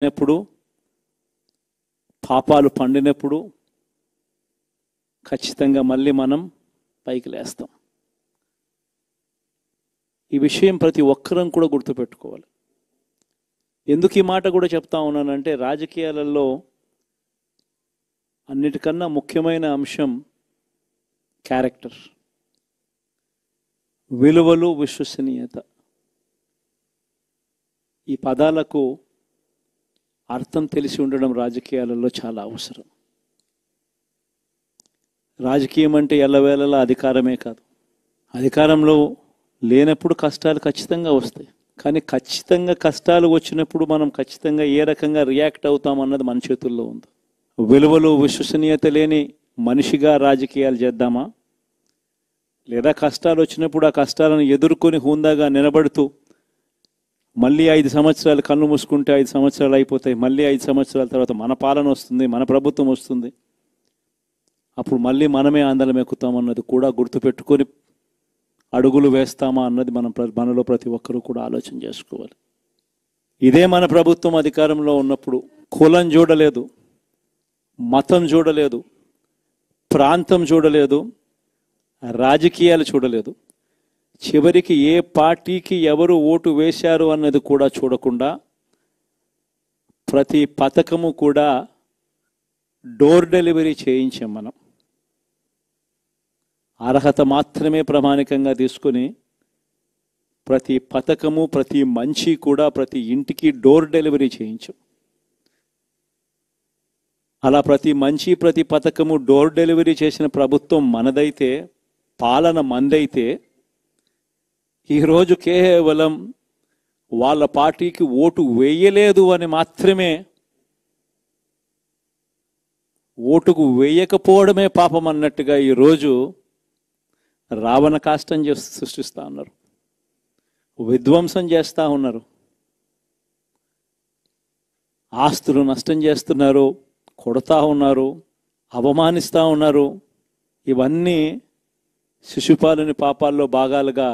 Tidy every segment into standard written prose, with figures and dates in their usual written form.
ఎప్పుడు పాపాలు పండినప్పుడు ఖచ్చితంగా మళ్ళీ మనం పైకి లేస్తాం. ఈ విషయం ప్రతి ఒక్కరం కూడా గుర్తుపెట్టుకోవాలి. ఎందుకు ఈ మాట కూడా చెప్తా ఉన్నానంటే, రాజకీయాలలో అన్నిటికన్నా ముఖ్యమైన అంశం క్యారెక్టర్, విలువలు, విశ్వసనీయత. ఈ పదాలకు అర్థం తెలిసి ఉండడం రాజకీయాలలో చాలా అవసరం. రాజకీయం అంటే ఎల్లవేళలా అధికారమే కాదు. అధికారంలో లేనప్పుడు కష్టాలు ఖచ్చితంగా వస్తాయి. కానీ ఖచ్చితంగా కష్టాలు వచ్చినప్పుడు మనం ఖచ్చితంగా ఏ రకంగా రియాక్ట్ అవుతాం అన్నది మన చేతుల్లో ఉంది. విలువలు, విశ్వసనీయత లేని మనిషిగా రాజకీయాలు చేద్దామా, లేదా కష్టాలు వచ్చినప్పుడు ఆ కష్టాలను ఎదుర్కొని హుందాగా నిలబడుతూ మళ్ళీ 5 సంవత్సరాలు కళ్ళు మూసుకుంటే 5 సంవత్సరాలు అయిపోతాయి, మళ్ళీ 5 సంవత్సరాల తర్వాత మన పాలన వస్తుంది, మన ప్రభుత్వం వస్తుంది, అప్పుడు మళ్ళీ మనమే ఆందోళన ఎక్కుతామన్నది కూడా గుర్తుపెట్టుకొని అడుగులు వేస్తామా అన్నది మనలో ప్రతి ఒక్కరూ కూడా ఆలోచన చేసుకోవాలి. ఇదే మన ప్రభుత్వం అధికారంలో ఉన్నప్పుడు కులం చూడలేదు, మతం చూడలేదు, ప్రాంతం చూడలేదు, రాజకీయాలు చూడలేదు, చివరికి ఏ పార్టీకి ఎవరు ఓటు వేశారు అన్నది కూడా చూడకుండా ప్రతి పథకము కూడా డోర్ డెలివరీ చేయించాం. మనం అర్హత మాత్రమే ప్రామాణికంగా తీసుకొని ప్రతి పథకము, ప్రతి మంచి కూడా ప్రతి ఇంటికి డోర్ డెలివరీ చేయించాం. అలా ప్రతి మంచి, ప్రతి పథకము డోర్ డెలివరీ చేసిన ప్రభుత్వం మనదైతే, పాలన మందైతే, ఈరోజు కేవలం వాళ్ళ పార్టీకి ఓటు వేయలేదు అని మాత్రమే, ఓటుకు వేయకపోవడమే పాపం అన్నట్టుగా ఈరోజు రావణ కాష్టం సృష్టిస్తూ ఉన్నారు, విధ్వంసం చేస్తూ ఉన్నారు, ఆస్తులు నష్టం చేస్తున్నారు, కొడతా ఉన్నారు, అవమానిస్తూ ఉన్నారు. ఇవన్నీ శిశుపాలుని పాపాల్లో భాగాలుగా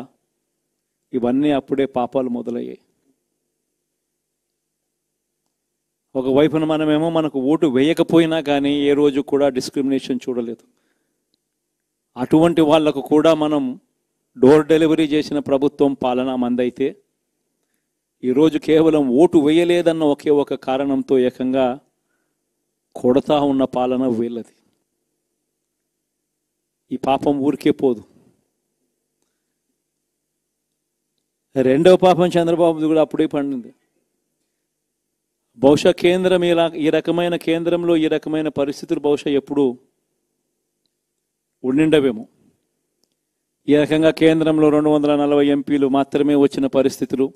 ఇవన్నీ అప్పుడే పాపాలు మొదలయ్యాయి. ఒకవైపున మనమేమో మనకు ఓటు వేయకపోయినా కానీ ఏ రోజు కూడా డిస్క్రిమినేషన్ చూడలేదు. అటువంటి వాళ్లకు కూడా మనం డోర్ డెలివరీ చేసిన ప్రభుత్వం పాలన మందైతే, ఈరోజు కేవలం ఓటు వేయలేదన్న ఒకే ఒక కారణంతో ఏకంగా కొడతా ఉన్న పాలన వీళ్ళది. ఈ పాపం ఊరికే పోదు. రెండవ పాపం చంద్రబాబు కూడా అప్పుడే పండింది. బహుశా కేంద్రం ఈ రకమైన కేంద్రంలో ఈ రకమైన పరిస్థితులు బహుశా ఎప్పుడు ఉండిండవేమో. ఈ రకంగా కేంద్రంలో 240 ఎంపీలు మాత్రమే వచ్చిన పరిస్థితులు,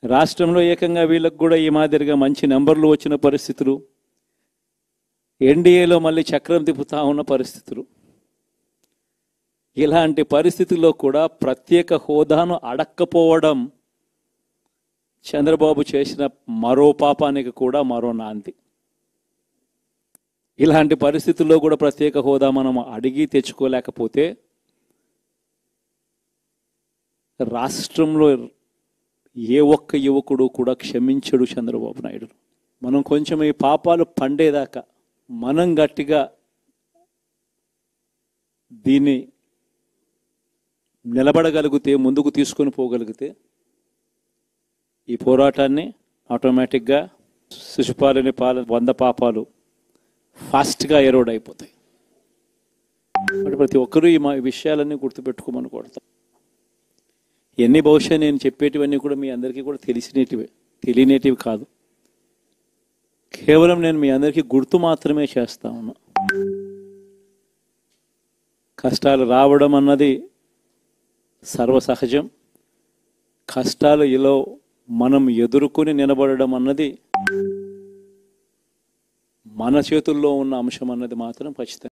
రాష్ట్రంలో ఏకంగా వీళ్ళకు కూడా ఈ మాదిరిగా మంచి నెంబర్లు వచ్చిన పరిస్థితులు, ఎన్డీఏలో మళ్ళీ చక్రం తిప్పుతా ఉన్న పరిస్థితులు. ఇలాంటి పరిస్థితుల్లో కూడా ప్రత్యేక హోదాను అడక్కపోవడం చంద్రబాబు చేసిన మరో పాపానికి కూడా మరో నాంది. ఇలాంటి పరిస్థితుల్లో కూడా ప్రత్యేక హోదా మనం అడిగి తెచ్చుకోలేకపోతే రాష్ట్రంలో ఏ ఒక్క యువకుడు కూడా క్షమించడు చంద్రబాబు నాయుడు. మనం కొంచెం ఈ పాపాలు పండేదాకా మనం గట్టిగా దీన్ని నిలబడగలిగితే, ముందుకు తీసుకొని పోగలిగితే ఈ పోరాటాన్ని ఆటోమేటిక్గా శిశుపాలుని 100 పాపాలు ఫాస్ట్గా ఎరోడ్ అయిపోతాయి. అంటే ప్రతి ఒక్కరూ ఈ విషయాలన్నీ గుర్తుపెట్టుకోమని కోరుతాం. ఇవన్నీ బహుశా నేను చెప్పేటివన్నీ కూడా మీ అందరికీ కూడా తెలియనేటివి కాదు. కేవలం నేను మీ అందరికీ గుర్తు మాత్రమే చేస్తా ఉన్నా. కష్టాలు రావడం అన్నది సర్వసహజం. కష్టాలు ఇలా మనం ఎదుర్కొని నిలబడడం అన్నది మన చేతుల్లో ఉన్న అంశం అన్నది మాత్రం ఖచ్చితంగా